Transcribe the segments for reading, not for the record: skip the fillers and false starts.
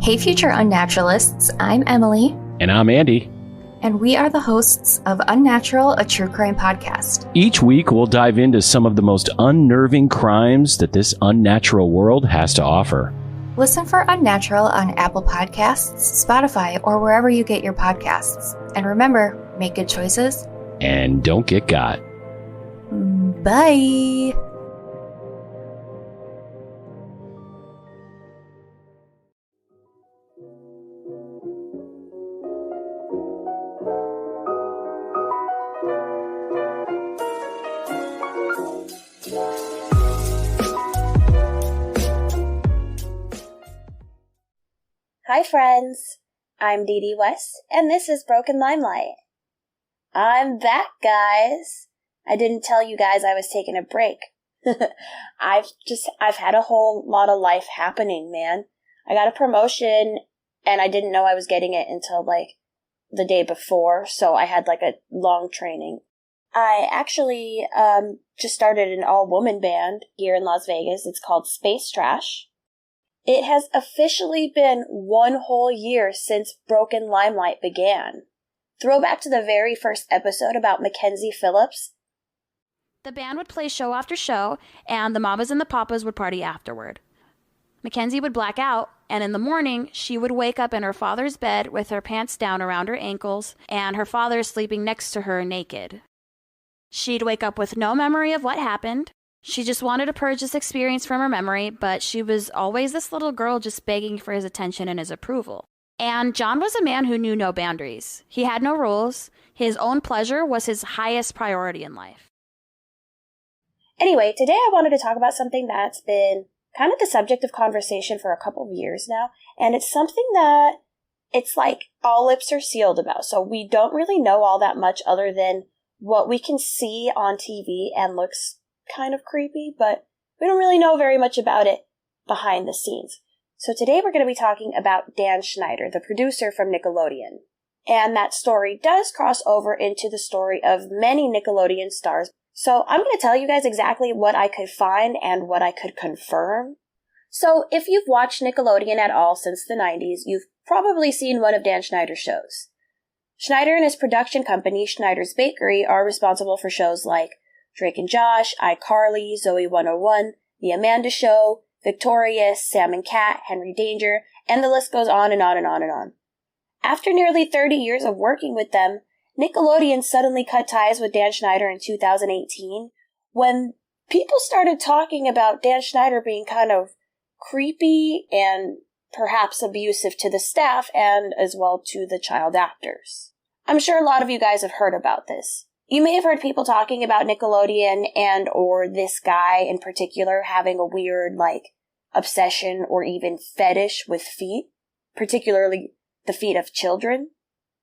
Hey, future unnaturalists, I'm Emily. And I'm Andy. And we are the hosts of Unnatural, a true crime podcast. Each week, we'll dive into some of the most unnerving crimes that this unnatural world has to offer. Listen for Unnatural on Apple Podcasts, Spotify, or wherever you get your podcasts. And remember, make good choices. And don't get got. Bye. Hi friends, I'm Didi West, and this is Broken Limelight. I'm back, guys. I didn't tell you guys I was taking a break. I've had a whole lot of life happening, man. I got a promotion, and I didn't know I was getting it until, the day before, so I had, a long training. I actually, just started an all-woman band here in Las Vegas. It's called Space Trash. It has officially been 1 whole year since Broken Limelight began. Throwback to the very first episode about Mackenzie Phillips. The band would play show after show, and the mamas and the papas would party afterward. Mackenzie would black out, and in the morning, she would wake up in her father's bed with her pants down around her ankles, and her father sleeping next to her naked. She'd wake up with no memory of what happened. She just wanted to purge this experience from her memory, but she was always this little girl just begging for his attention and his approval. And John was a man who knew no boundaries. He had no rules. His own pleasure was his highest priority in life. Anyway, today I wanted to talk about something that's been kind of the subject of conversation for a couple of years now, and it's something that it's like all lips are sealed about, so we don't really know all that much other than what we can see on TV and looks kind of creepy, but we don't really know very much about it behind the scenes. So today we're going to be talking about Dan Schneider, the producer from Nickelodeon. And that story does cross over into the story of many Nickelodeon stars. So I'm going to tell you guys exactly what I could find and what I could confirm. So if you've watched Nickelodeon at all since the 90s, you've probably seen one of Dan Schneider's shows. Schneider and his production company, Schneider's Bakery, are responsible for shows like Drake and Josh, iCarly, Zoe 101, The Amanda Show, Victorious, Sam and Cat, Henry Danger, and the list goes on and on and on and on. After nearly 30 years of working with them, Nickelodeon suddenly cut ties with Dan Schneider in 2018 when people started talking about Dan Schneider being kind of creepy and perhaps abusive to the staff and as well to the child actors. I'm sure a lot of you guys have heard about this. You may have heard people talking about Nickelodeon and or this guy in particular having a weird, obsession or even fetish with feet, particularly the feet of children.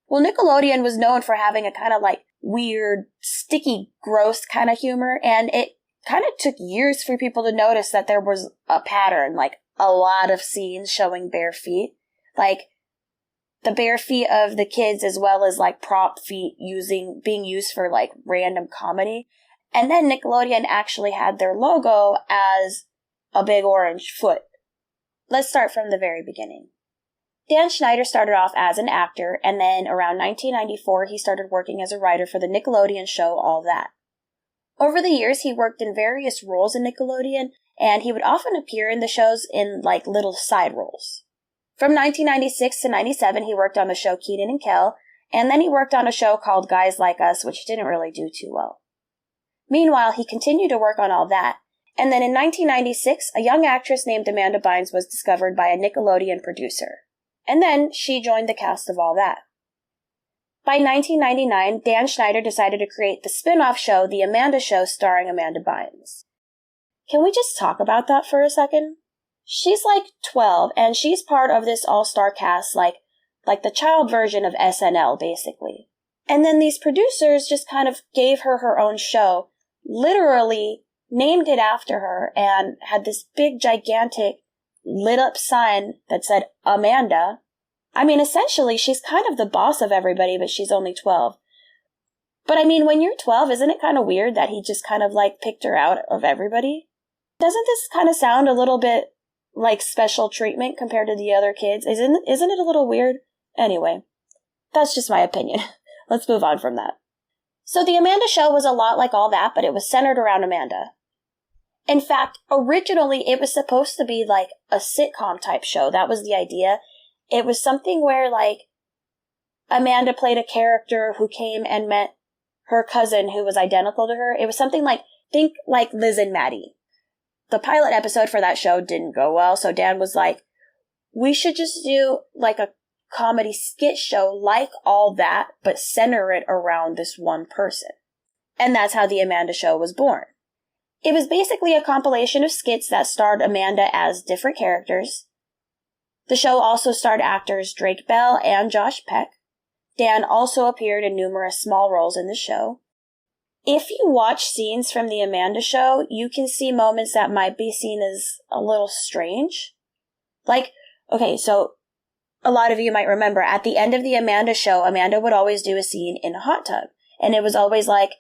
Well, Nickelodeon was known for having a kind of weird, sticky, gross kind of humor, and it kind of took years for people to notice that there was a pattern, a lot of scenes showing bare feet. The bare feet of the kids as well as prop feet being used for random comedy. And then Nickelodeon actually had their logo as a big orange foot. Let's start from the very beginning. Dan Schneider started off as an actor, and then around 1994 he started working as a writer for the Nickelodeon show All That. Over the years he worked in various roles in Nickelodeon, and he would often appear in the shows in little side roles. From 1996 to 97, he worked on the show Kenan and Kel, and then he worked on a show called Guys Like Us, which didn't really do too well. Meanwhile, he continued to work on All That, and then in 1996, a young actress named Amanda Bynes was discovered by a Nickelodeon producer. And then she joined the cast of All That. By 1999, Dan Schneider decided to create the spin-off show The Amanda Show starring Amanda Bynes. Can we just talk about that for a second? She's 12, and she's part of this all-star cast, like the child version of SNL, basically. And then these producers just kind of gave her her own show, literally named it after her, and had this big, gigantic, lit-up sign that said Amanda. I mean, essentially, she's kind of the boss of everybody, but she's only 12. But I mean, when you're 12, isn't it kind of weird that he just kind of picked her out of everybody? Doesn't this kind of sound a little bit like special treatment compared to the other kids. Isn't it a little weird? Anyway, that's just my opinion. Let's move on from that. So the Amanda Show was a lot like all that, but it was centered around Amanda. In fact, originally it was supposed to be like a sitcom type show. That was the idea. It was something where like Amanda played a character who came and met her cousin who was identical to her. It was something like, think like Liz and Maddie. The pilot episode for that show didn't go well, so Dan was like, we should just do like a comedy skit show like all that, but center it around this one person. And that's how the Amanda Show was born. It was basically a compilation of skits that starred Amanda as different characters. The show also starred actors Drake Bell and Josh Peck. Dan also appeared in numerous small roles in the show. If you watch scenes from the Amanda Show, you can see moments that might be seen as a little strange. Like, okay, so a lot of you might remember at the end of the Amanda Show, Amanda would always do a scene in a hot tub. And it was always like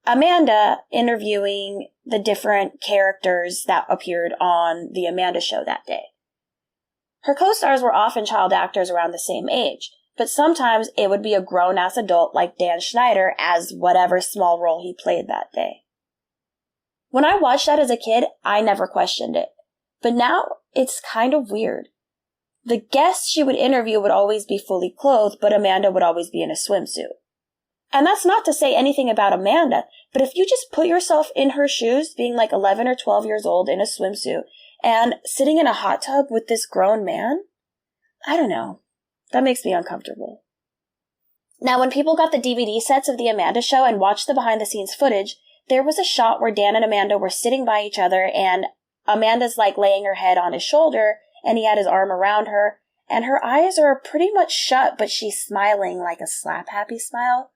Amanda interviewing the different characters that appeared on the Amanda Show that day. Her co-stars were often child actors around the same age, but sometimes it would be a grown-ass adult like Dan Schneider as whatever small role he played that day. When I watched that as a kid, I never questioned it. But now, it's kind of weird. The guests she would interview would always be fully clothed, but Amanda would always be in a swimsuit. And that's not to say anything about Amanda, but if you just put yourself in her shoes, being like 11 or 12 years old in a swimsuit, and sitting in a hot tub with this grown man, I don't know. That makes me uncomfortable. Now, when people got the DVD sets of the Amanda Show and watched the behind-the-scenes footage, there was a shot where Dan and Amanda were sitting by each other, and Amanda's like laying her head on his shoulder, and he had his arm around her, and her eyes are pretty much shut, but she's smiling like a slap-happy smile.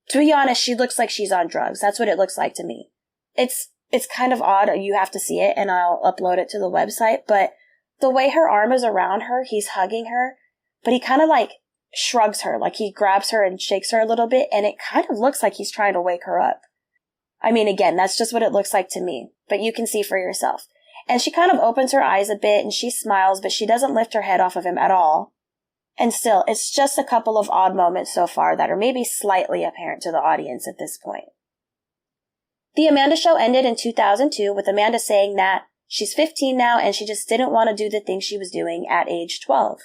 To be honest, she looks like she's on drugs. That's what it looks like to me. It's kind of odd. You have to see it, and I'll upload it to the website, but the way her arm is around her, he's hugging her, but he kind of like shrugs her, like he grabs her and shakes her a little bit, and it kind of looks like he's trying to wake her up. I mean, again, that's just what it looks like to me, but you can see for yourself. And she kind of opens her eyes a bit and she smiles, but she doesn't lift her head off of him at all. And still, it's just a couple of odd moments so far that are maybe slightly apparent to the audience at this point. The Amanda Show ended in 2002 with Amanda saying that she's 15 now and she just didn't want to do the things she was doing at age 12.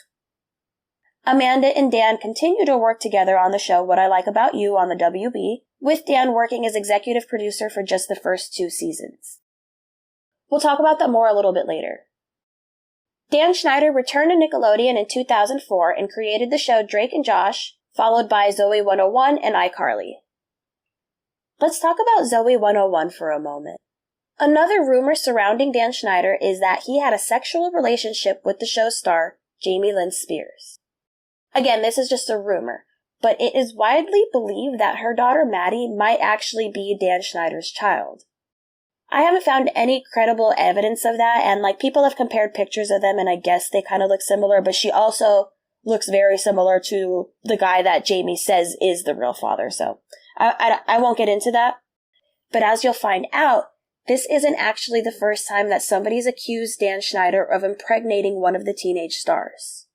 Amanda and Dan continue to work together on the show What I Like About You on the WB, with Dan working as executive producer for just the first 2 seasons. We'll talk about that more a little bit later. Dan Schneider returned to Nickelodeon in 2004 and created the show Drake and Josh, followed by Zoey 101 and iCarly. Let's talk about Zoey 101 for a moment. Another rumor surrounding Dan Schneider is that he had a sexual relationship with the show star, Jamie Lynn Spears. Again, this is just a rumor, but it is widely believed that her daughter Maddie might actually be Dan Schneider's child. I haven't found any credible evidence of that, and like people have compared pictures of them and I guess they kind of look similar, but she also looks very similar to the guy that Jamie says is the real father, so I won't get into that. But as you'll find out, this isn't actually the first time that somebody's accused Dan Schneider of impregnating one of the teenage stars.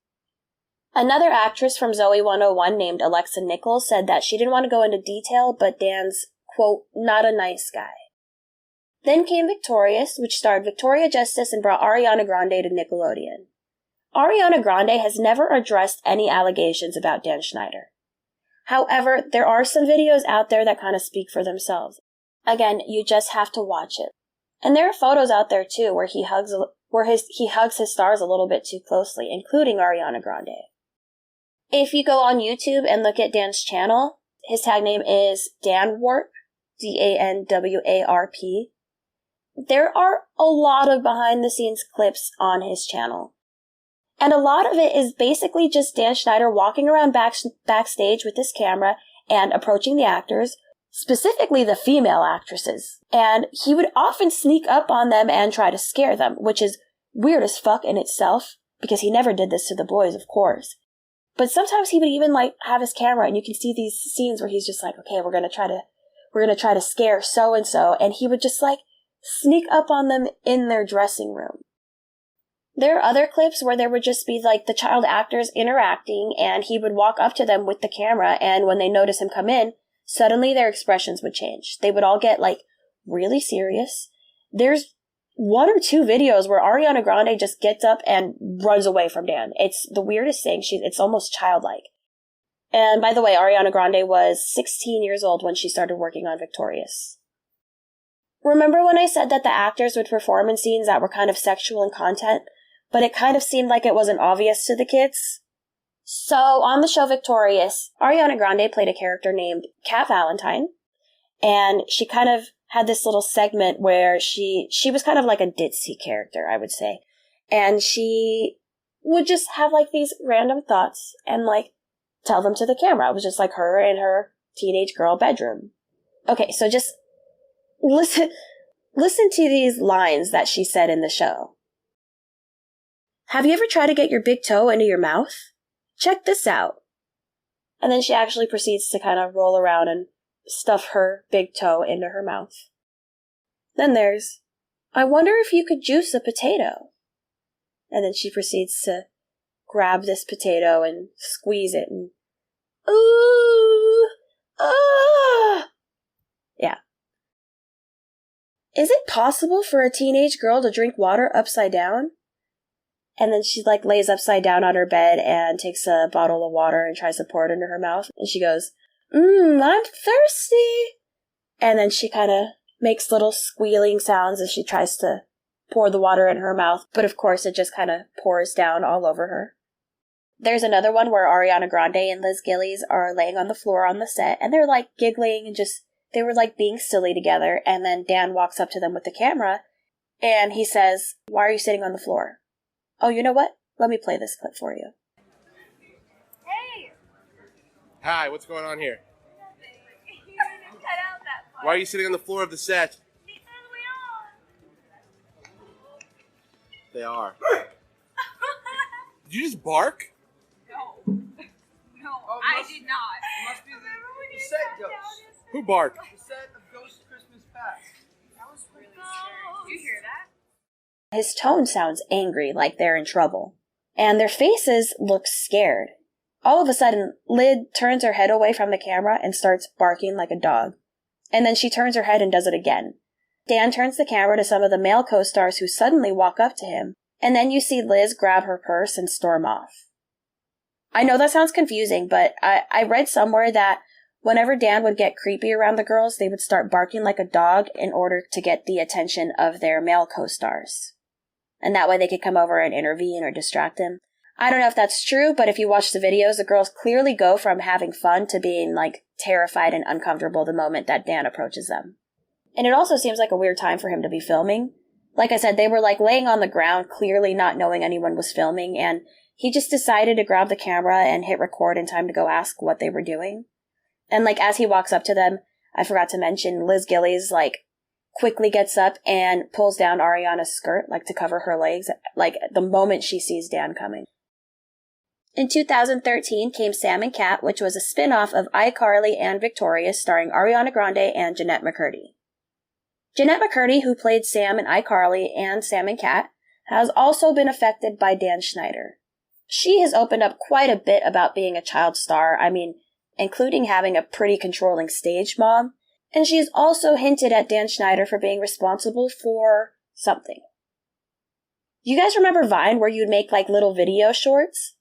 Another actress from Zoey 101 named Alexa Nichols said that she didn't want to go into detail, but Dan's, quote, not a nice guy. Then came Victorious, which starred Victoria Justice and brought Ariana Grande to Nickelodeon. Ariana Grande has never addressed any allegations about Dan Schneider. However, there are some videos out there that kind of speak for themselves. Again, you just have to watch it. And there are photos out there too where he hugs his stars a little bit too closely, including Ariana Grande. If you go on YouTube and look at Dan's channel, his tag name is Danwarp, DANWARP. There are a lot of behind-the-scenes clips on his channel. And a lot of it is basically just Dan Schneider walking around backstage with his camera and approaching the actors, specifically the female actresses. And he would often sneak up on them and try to scare them, which is weird as fuck in itself, because he never did this to the boys, of course. But sometimes he would even like have his camera and you can see these scenes where he's just like, okay, we're going to try to scare so-and-so. And he would just like sneak up on them in their dressing room. There are other clips where there would just be like the child actors interacting and he would walk up to them with the camera, and when they notice him come in, suddenly their expressions would change. They would all get like really serious. There's 1 or 2 videos where Ariana Grande just gets up and runs away from Dan. It's the weirdest thing. It's almost childlike. And by the way, Ariana Grande was 16 years old when she started working on Victorious. Remember when I said that the actors would perform in scenes that were kind of sexual in content, but it kind of seemed like it wasn't obvious to the kids? So, on the show Victorious, Ariana Grande played a character named Kat Valentine, and she kind of had this little segment where she was kind of like a ditzy character, I would say. And she would just have like these random thoughts and like tell them to the camera. It was just like her in her teenage girl bedroom. Okay, so just listen to these lines that she said in the show. Have you ever tried to get your big toe into your mouth? Check this out. And then she actually proceeds to kind of roll around and stuff her big toe into her mouth. Then there's, I wonder if you could juice a potato. And then she proceeds to grab this potato and squeeze it and, ooh, ah. Yeah. Is it possible for a teenage girl to drink water upside down? And then she like lays upside down on her bed and takes a bottle of water and tries to pour it into her mouth. And she goes, I'm thirsty. And then she kind of makes little squealing sounds as she tries to pour the water in her mouth. But of course, it just kind of pours down all over her. There's another one where Ariana Grande and Liz Gillies are laying on the floor on the set. And they're like giggling and they were like being silly together. And then Dan walks up to them with the camera. And he says, why are you sitting on the floor? Oh, you know what? Let me play this clip for you. Hey! Hi, what's going on here? You didn't cut out that part. Why are you sitting on the floor of the set? Because we are. They are. Did you just bark? No. No, I did not. It must be the set ghost. Who barked? The set of Ghost Christmas Past. That was really scary. Did you hear that? His tone sounds angry, like they're in trouble. And their faces look scared. All of a sudden, Lyd turns her head away from the camera and starts barking like a dog. And then she turns her head and does it again. Dan turns the camera to some of the male co-stars who suddenly walk up to him. And then you see Liz grab her purse and storm off. I know that sounds confusing, but I read somewhere that whenever Dan would get creepy around the girls, they would start barking like a dog in order to get the attention of their male co-stars. And that way they could come over and intervene or distract him. I don't know if that's true, but if you watch the videos, the girls clearly go from having fun to being, like, terrified and uncomfortable the moment that Dan approaches them. And it also seems like a weird time for him to be filming. Like I said, they were, like, laying on the ground, clearly not knowing anyone was filming, and he just decided to grab the camera and hit record in time to go ask what they were doing. And, like, as he walks up to them, I forgot to mention, Liz Gillies, like, quickly gets up and pulls down Ariana's skirt, like to cover her legs, like the moment she sees Dan coming. In 2013 came Sam and Cat, which was a spin-off of iCarly and Victorious, starring Ariana Grande and Jeanette McCurdy. Jeanette McCurdy, who played Sam in iCarly and Sam and Cat, has also been affected by Dan Schneider. She has opened up quite a bit about being a child star, including having a pretty controlling stage mom. And she has also hinted at Dan Schneider for being responsible for something. You guys remember Vine where you'd make like little video shorts?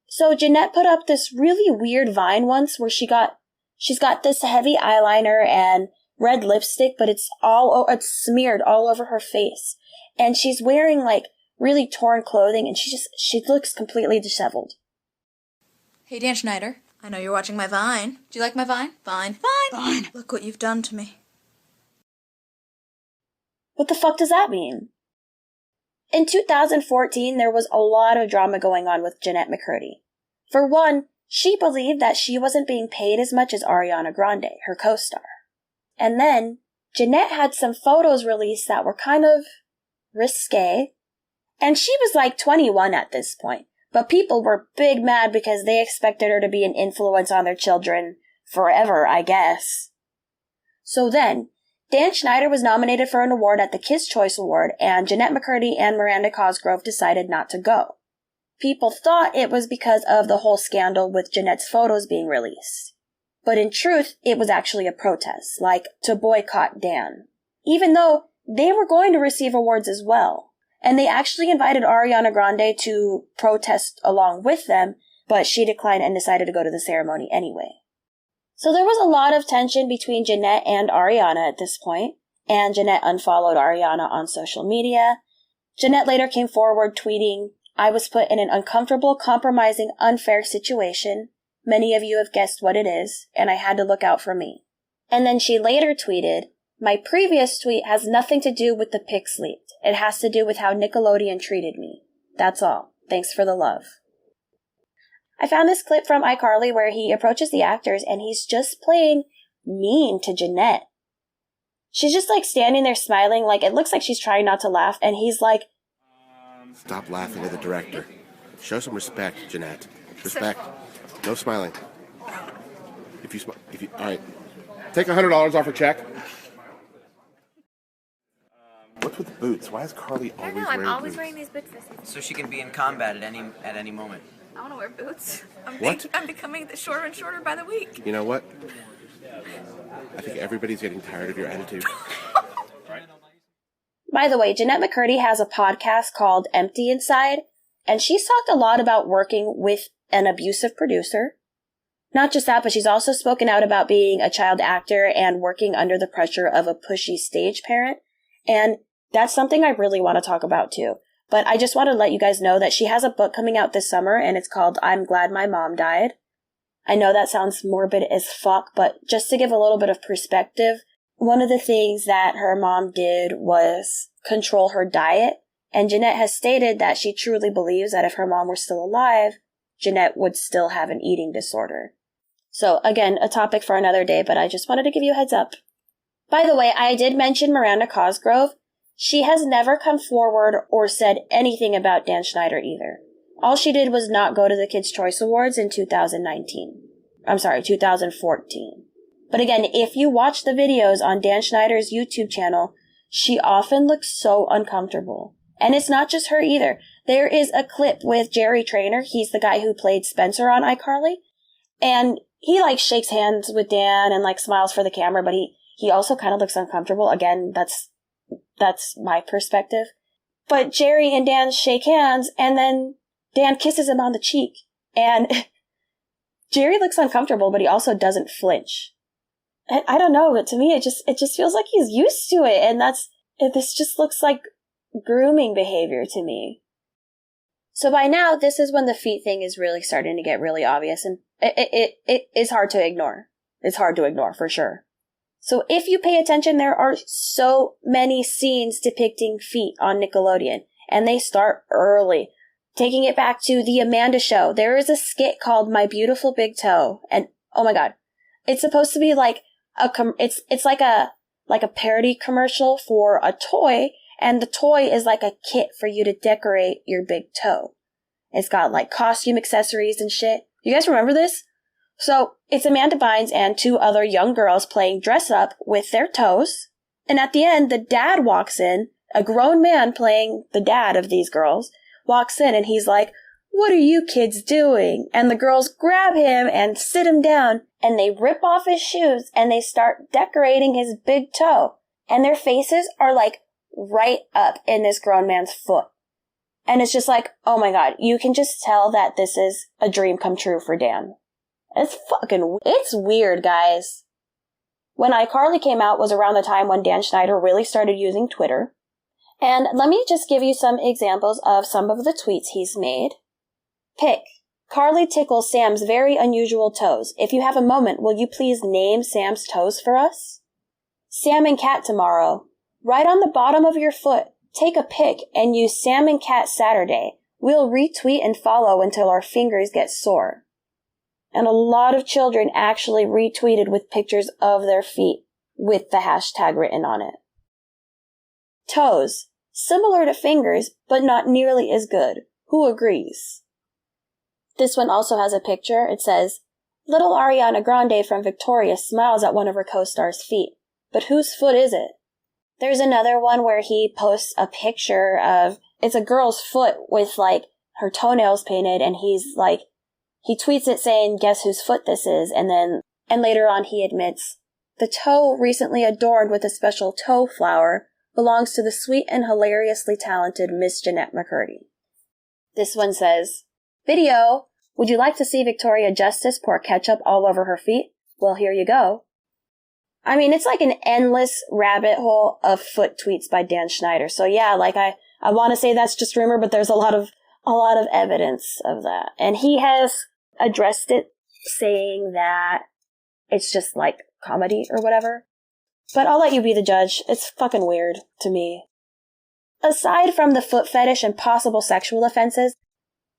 So Jeanette put up this really weird Vine once where she's got this heavy eyeliner and red lipstick, but it's smeared all over her face. And she's wearing like really torn clothing and she looks completely disheveled. Hey Dan Schneider. I know you're watching my Vine. Do you like my Vine? Vine. Look what you've done to me. What the fuck does that mean? In 2014, there was a lot of drama going on with Jeanette McCurdy. For one, she believed that she wasn't being paid as much as Ariana Grande, her co-star. And then, Jeanette had some photos released that were kind of risque. And she was like 21 at this point. But people were big mad because they expected her to be an influence on their children forever, I guess. So then, Dan Schneider was nominated for an award at the Kids' Choice Award, and Jeanette McCurdy and Miranda Cosgrove decided not to go. People thought it was because of the whole scandal with Jeanette's photos being released. But in truth, it was actually a protest, like to boycott Dan. Even though they were going to receive awards as well. And they actually invited Ariana Grande to protest along with them, but she declined and decided to go to the ceremony anyway. So there was a lot of tension between Jeanette and Ariana at this point, and Jeanette unfollowed Ariana on social media. Jeanette later came forward tweeting, "I was put in an uncomfortable, compromising, unfair situation. Many of you have guessed what it is, and I had to look out for me." And then she later tweeted, "My previous tweet has nothing to do with the pics leaked. It has to do with how Nickelodeon treated me. That's all. Thanks for the love." I found this clip from iCarly where he approaches the actors and he's just plain mean to Jeanette. She's just like standing there smiling, like it looks like she's trying not to laugh, and he's like, "Stop laughing at the director. Show some respect, Jeanette. Respect. No smiling. All right. Take $100 off her check." What's with the boots? Why is Carly always wearing boots? I'm always wearing these boots. So she can be in combat at any moment. I want to wear boots. I'm becoming shorter and shorter by the week. You know what? I think everybody's getting tired of your attitude. By the way, Jeanette McCurdy has a podcast called Empty Inside, and she's talked a lot about working with an abusive producer. Not just that, but she's also spoken out about being a child actor and working under the pressure of a pushy stage parent. And that's something I really want to talk about too. But I just want to let you guys know that she has a book coming out this summer, and it's called I'm Glad My Mom Died. I know that sounds morbid as fuck, but just to give a little bit of perspective, one of the things that her mom did was control her diet. And Jeanette has stated that she truly believes that if her mom were still alive, Jeanette would still have an eating disorder. So again, a topic for another day, but I just wanted to give you a heads up. By the way, I did mention Miranda Cosgrove. She has never come forward or said anything about Dan Schneider either. All she did was not go to the Kids' Choice Awards in 2014. But again, if you watch the videos on Dan Schneider's YouTube channel, she often looks so uncomfortable. And it's not just her either. There is a clip with Jerry Trainer. He's the guy who played Spencer on iCarly. And he shakes hands with Dan and smiles for the camera, but he also kind of looks uncomfortable. Again, that's my perspective. But Jerry and Dan shake hands, and then Dan kisses him on the cheek. And Jerry looks uncomfortable, but he also doesn't flinch. And I don't know, but to me, it just feels like he's used to it. And this just looks like grooming behavior to me. So by now, this is when the feet thing is really starting to get really obvious, and it is hard to ignore. It's hard to ignore, for sure. So if you pay attention, there are so many scenes depicting feet on Nickelodeon, and they start early. Taking it back to the Amanda Show, there is a skit called My Beautiful Big Toe, and oh my god, it's supposed to be it's like a parody commercial for a toy, and the toy is like a kit for you to decorate your big toe. It's got costume accessories and shit. You guys remember this? So it's Amanda Bynes and two other young girls playing dress up with their toes. And at the end, the dad walks in, a grown man playing the dad of these girls, walks in and he's like, "What are you kids doing?" And the girls grab him and sit him down and they rip off his shoes and they start decorating his big toe. And their faces are right up in this grown man's foot. And it's just oh my god, you can just tell that this is a dream come true for Dan. It's weird, guys. When iCarly came out was around the time when Dan Schneider really started using Twitter. And let me just give you some examples of some of the tweets he's made. Pick. Carly tickles Sam's very unusual toes. If you have a moment, will you please name Sam's toes for us? Sam and Cat tomorrow. Right on the bottom of your foot. Take a pic and use Sam and Cat Saturday. We'll retweet and follow until our fingers get sore. And a lot of children actually retweeted with pictures of their feet with the hashtag written on it. Toes. Similar to fingers, but not nearly as good. Who agrees? This one also has a picture. It says, "Little Ariana Grande from Victoria smiles at one of her co-stars' feet. But whose foot is it? There's another one where he posts a picture of, it's a girl's foot with, like, her toenails painted, and he's, like, he tweets it saying, guess whose foot this is, and later on he admits, the toe recently adorned with a special toe flower belongs to the sweet and hilariously talented Miss Jeanette McCurdy. This one says, video, would you like to see Victoria Justice pour ketchup all over her feet? Well, here you go. I mean, it's like an endless rabbit hole of foot tweets by Dan Schneider. So yeah, like I want to say that's just rumor, but there's a lot of evidence of that. And he has addressed it saying that it's just like comedy or whatever. But I'll let you be the judge. It's fucking weird to me. Aside from the foot fetish and possible sexual offenses,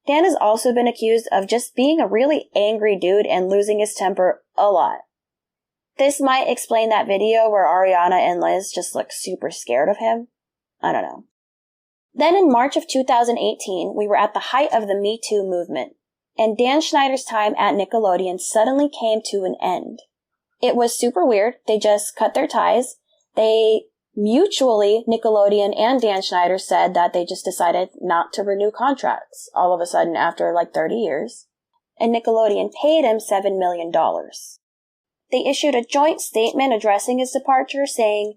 Dan has also been accused of just being a really angry dude and losing his temper a lot. This might explain that video where Ariana and Liz just look super scared of him. I don't know. Then in March of 2018, we were at the height of the Me Too movement, and Dan Schneider's time at Nickelodeon suddenly came to an end. It was super weird. They just cut their ties. They mutually, Nickelodeon and Dan Schneider, said that they just decided not to renew contracts all of a sudden after like 30 years. And Nickelodeon paid him $7 million. They issued a joint statement addressing his departure, saying,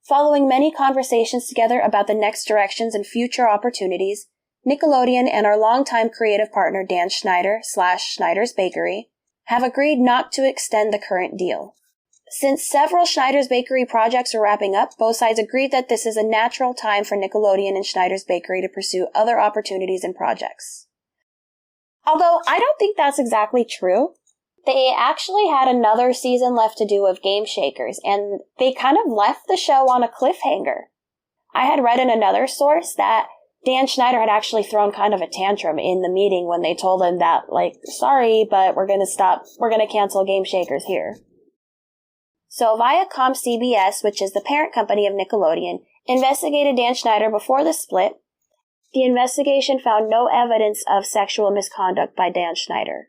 following many conversations together about the next directions and future opportunities, Nickelodeon and our longtime creative partner Dan Schneider / Schneider's Bakery have agreed not to extend the current deal. Since several Schneider's Bakery projects are wrapping up, both sides agreed that this is a natural time for Nickelodeon and Schneider's Bakery to pursue other opportunities and projects. Although I don't think that's exactly true. They actually had another season left to do of Game Shakers, and they kind of left the show on a cliffhanger. I had read in another source that Dan Schneider had actually thrown kind of a tantrum in the meeting when they told him that, like, sorry, but we're going to cancel Game Shakers here. So Viacom CBS, which is the parent company of Nickelodeon, investigated Dan Schneider before the split. The investigation found no evidence of sexual misconduct by Dan Schneider.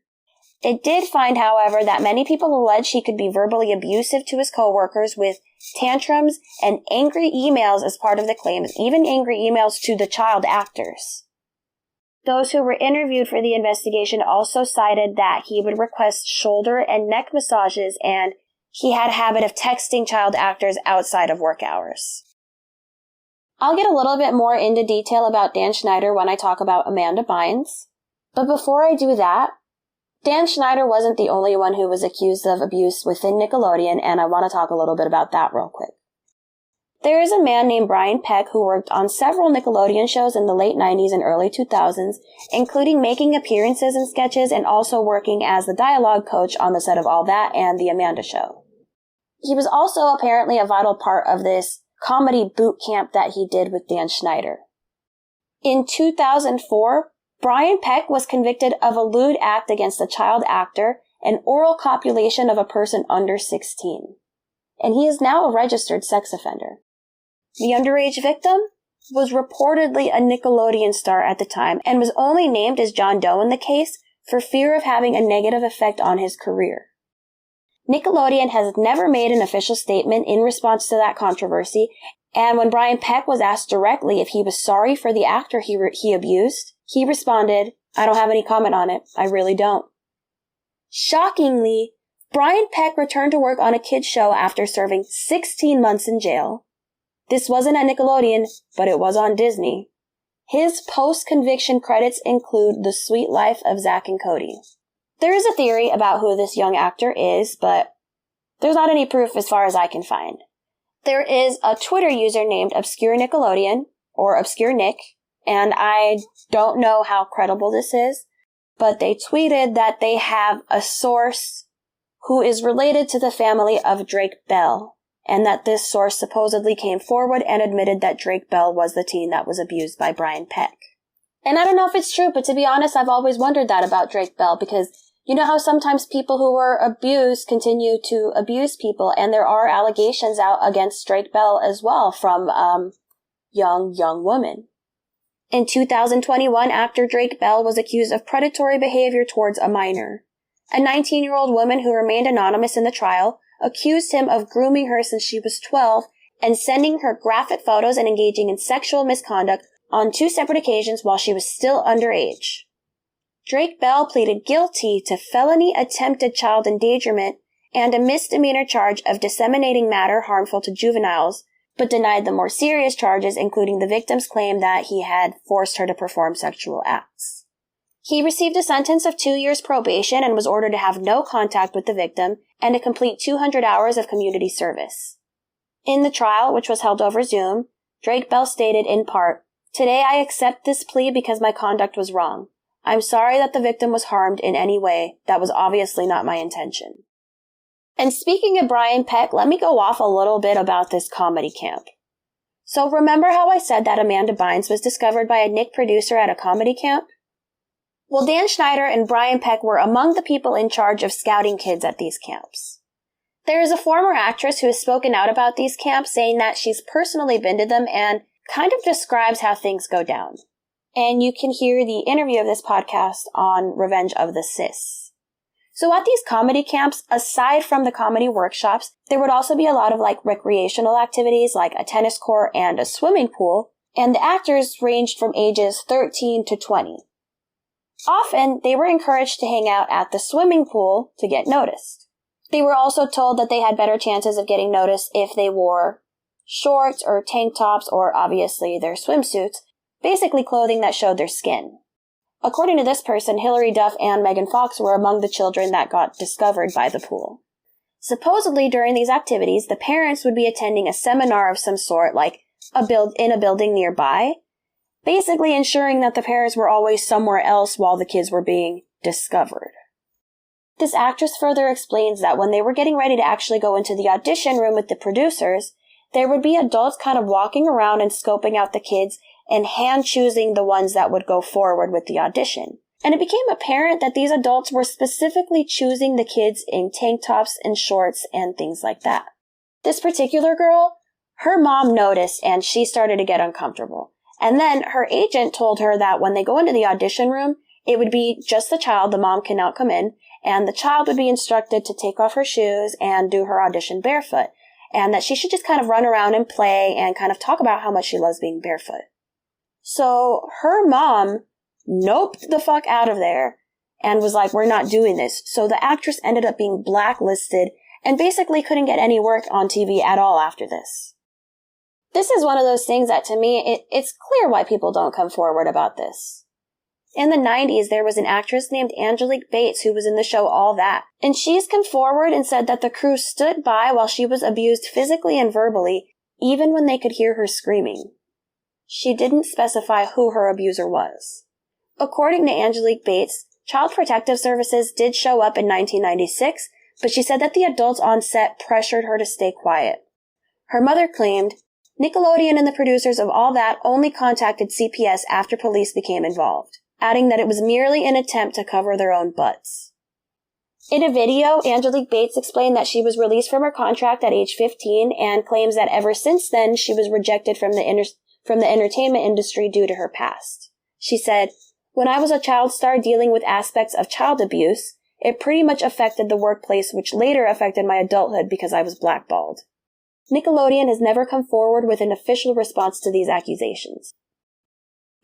It did find, however, that many people alleged he could be verbally abusive to his coworkers with tantrums and angry emails as part of the claims, even angry emails to the child actors. Those who were interviewed for the investigation also cited that he would request shoulder and neck massages, and he had a habit of texting child actors outside of work hours. I'll get a little bit more into detail about Dan Schneider when I talk about Amanda Bynes. But before I do that, Dan Schneider wasn't the only one who was accused of abuse within Nickelodeon, and I want to talk a little bit about that real quick. There is a man named Brian Peck who worked on several Nickelodeon shows in the late 90s and early 2000s, including making appearances in sketches and also working as the dialogue coach on the set of All That and The Amanda Show. He was also apparently a vital part of this comedy boot camp that he did with Dan Schneider. In 2004, Brian Peck was convicted of a lewd act against a child actor and oral copulation of a person under 16. And he is now a registered sex offender. The underage victim was reportedly a Nickelodeon star at the time and was only named as John Doe in the case for fear of having a negative effect on his career. Nickelodeon has never made an official statement in response to that controversy, and when Brian Peck was asked directly if he was sorry for the actor he abused, he responded, I don't have any comment on it. I really don't. Shockingly, Brian Peck returned to work on a kids show after serving 16 months in jail. This wasn't at Nickelodeon, but it was on Disney. His post-conviction credits include The Sweet Life of Zack and Cody. There is a theory about who this young actor is, but there's not any proof as far as I can find. There is a Twitter user named Obscure Nickelodeon, or Obscure Nick, and I don't know how credible this is, but they tweeted that they have a source who is related to the family of Drake Bell, and that this source supposedly came forward and admitted that Drake Bell was the teen that was abused by Brian Peck. And I don't know if it's true, but to be honest, I've always wondered that about Drake Bell, because you know how sometimes people who were abused continue to abuse people, and there are allegations out against Drake Bell as well from young women. In 2021, actor Drake Bell was accused of predatory behavior towards a minor. A 19-year-old woman who remained anonymous in the trial accused him of grooming her since she was 12 and sending her graphic photos and engaging in sexual misconduct on 2 separate occasions while she was still underage. Drake Bell pleaded guilty to felony attempted child endangerment and a misdemeanor charge of disseminating matter harmful to juveniles, but denied the more serious charges, including the victim's claim that he had forced her to perform sexual acts. He received a sentence of 2 years probation and was ordered to have no contact with the victim and to complete 200 hours of community service. In the trial, which was held over Zoom, Drake Bell stated in part, "Today I accept this plea because my conduct was wrong. I'm sorry that the victim was harmed in any way. That was obviously not my intention." And speaking of Brian Peck, let me go off a little bit about this comedy camp. So remember how I said that Amanda Bynes was discovered by a Nick producer at a comedy camp? Well, Dan Schneider and Brian Peck were among the people in charge of scouting kids at these camps. There is a former actress who has spoken out about these camps, saying that she's personally been to them and kind of describes how things go down. And you can hear the interview of this podcast on Revenge of the Sis. So at these comedy camps, aside from the comedy workshops, there would also be a lot of recreational activities like a tennis court and a swimming pool, and the actors ranged from ages 13 to 20. Often, they were encouraged to hang out at the swimming pool to get noticed. They were also told that they had better chances of getting noticed if they wore shorts or tank tops or obviously their swimsuits, basically clothing that showed their skin. According to this person, Hilary Duff and Megan Fox were among the children that got discovered by the pool. Supposedly, during these activities, the parents would be attending a seminar of some sort, in a building nearby, basically ensuring that the parents were always somewhere else while the kids were being discovered. This actress further explains that when they were getting ready to actually go into the audition room with the producers, there would be adults kind of walking around and scoping out the kids and hand-choosing the ones that would go forward with the audition. And it became apparent that these adults were specifically choosing the kids in tank tops and shorts and things like that. This particular girl, her mom noticed and she started to get uncomfortable. And then her agent told her that when they go into the audition room, it would be just the child, the mom cannot come in, and the child would be instructed to take off her shoes and do her audition barefoot, and that she should just kind of run around and play and kind of talk about how much she loves being barefoot. So her mom noped the fuck out of there and was like, "We're not doing this." So the actress ended up being blacklisted and basically couldn't get any work on TV at all after this. This is one of those things that to me, it's clear why people don't come forward about this. In the 90s, there was an actress named Angelique Bates who was in the show All That, and she's come forward and said that the crew stood by while she was abused physically and verbally, even when they could hear her screaming. She didn't specify who her abuser was. According to Angelique Bates, Child Protective Services did show up in 1996, but she said that the adults on set pressured her to stay quiet. Her mother claimed, "Nickelodeon and the producers of All That only contacted CPS after police became involved," adding that it was merely an attempt to cover their own butts. In a video, Angelique Bates explained that she was released from her contract at age 15 and claims that ever since then she was rejected from the entertainment industry due to her past. She said, "When I was a child star dealing with aspects of child abuse, it pretty much affected the workplace, which later affected my adulthood because I was blackballed. Nickelodeon has never come forward with an official response to these accusations."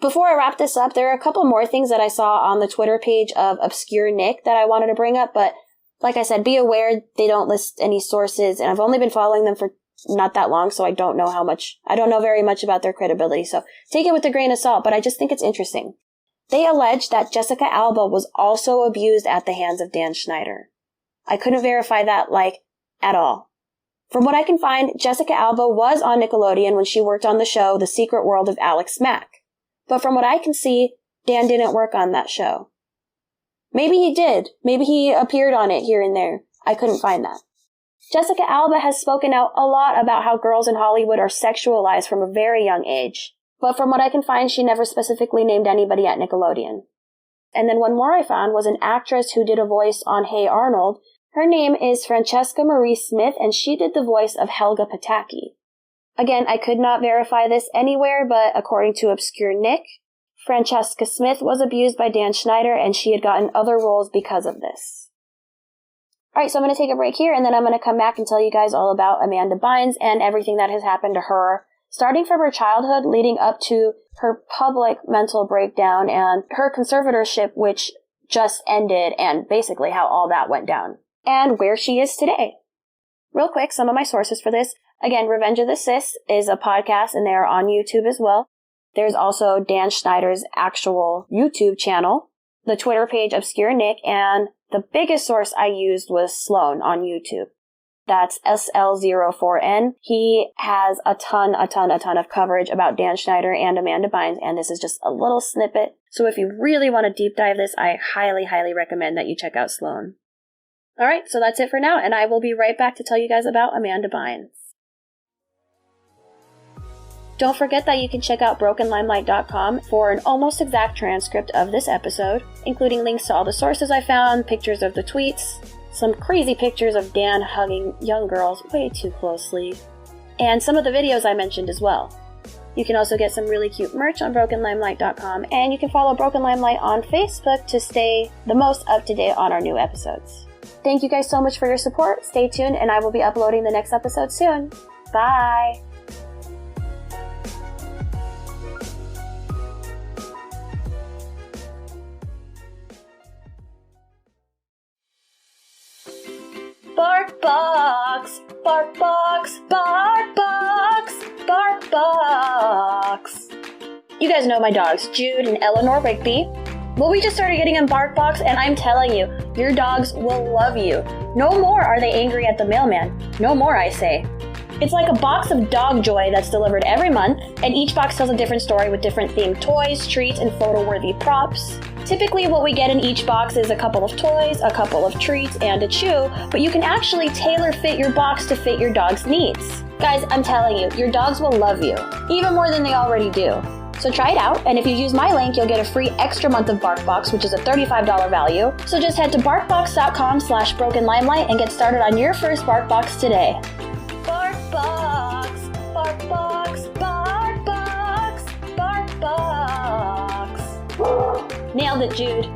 Before I wrap this up, there are a couple more things that I saw on the Twitter page of Obscure Nick that I wanted to bring up, but like I said, be aware they don't list any sources, and I've only been following them for not that long, so I don't know very much about their credibility, so take it with a grain of salt, but I just think it's interesting. They allege that Jessica Alba was also abused at the hands of Dan Schneider. I couldn't verify that, at all. From what I can find, Jessica Alba was on Nickelodeon when she worked on the show The Secret World of Alex Mack. But from what I can see, Dan didn't work on that show. Maybe he did. Maybe he appeared on it here and there. I couldn't find that. Jessica Alba has spoken out a lot about how girls in Hollywood are sexualized from a very young age. But from what I can find, she never specifically named anybody at Nickelodeon. And then one more I found was an actress who did a voice on Hey Arnold. Her name is Francesca Marie Smith, and she did the voice of Helga Pataki. Again, I could not verify this anywhere, but according to Obscure Nick, Francesca Smith was abused by Dan Schneider, and she had gotten other roles because of this. Alright, so I'm going to take a break here, and then I'm going to come back and tell you guys all about Amanda Bynes and everything that has happened to her, starting from her childhood leading up to her public mental breakdown and her conservatorship, which just ended, and basically how all that went down, and where she is today. Real quick, some of my sources for this. Again, Revenge of the Sis is a podcast, and they're on YouTube as well. There's also Dan Schneider's actual YouTube channel, the Twitter page Obscure Nick, and the biggest source I used was Sloan on YouTube. That's SL04N. He has a ton of coverage about Dan Schneider and Amanda Bynes, and this is just a little snippet. So if you really want to deep dive this, I highly recommend that you check out Sloan. Alright, so that's it for now, and I will be right back to tell you guys about Amanda Bynes. Don't forget that you can check out BrokenLimelight.com for an almost exact transcript of this episode, including links to all the sources I found, pictures of the tweets, some crazy pictures of Dan hugging young girls way too closely, and some of the videos I mentioned as well. You can also get some really cute merch on BrokenLimelight.com, and you can follow Broken Limelight on Facebook to stay the most up to date on our new episodes. Thank you guys so much for your support. Stay tuned, and I will be uploading the next episode soon. Bye! BarkBox! BarkBox! BarkBox! BarkBox! You guys know my dogs, Jude and Eleanor Rigby. Well, we just started getting in BarkBox, and I'm telling you, your dogs will love you. No more are they angry at the mailman. No more, I say. It's like a box of dog joy that's delivered every month, and each box tells a different story with different themed toys, treats, and photo-worthy props. Typically, what we get in each box is a couple of toys, a couple of treats, and a chew, but you can actually tailor-fit your box to fit your dog's needs. Guys, I'm telling you, your dogs will love you, even more than they already do. So try it out, and if you use my link, you'll get a free extra month of BarkBox, which is a $35 value. So just head to barkbox.com/brokenlimelight and get started on your first BarkBox today. BarkBox! BarkBox! BarkBox! BarkBox! Nailed it, Jude.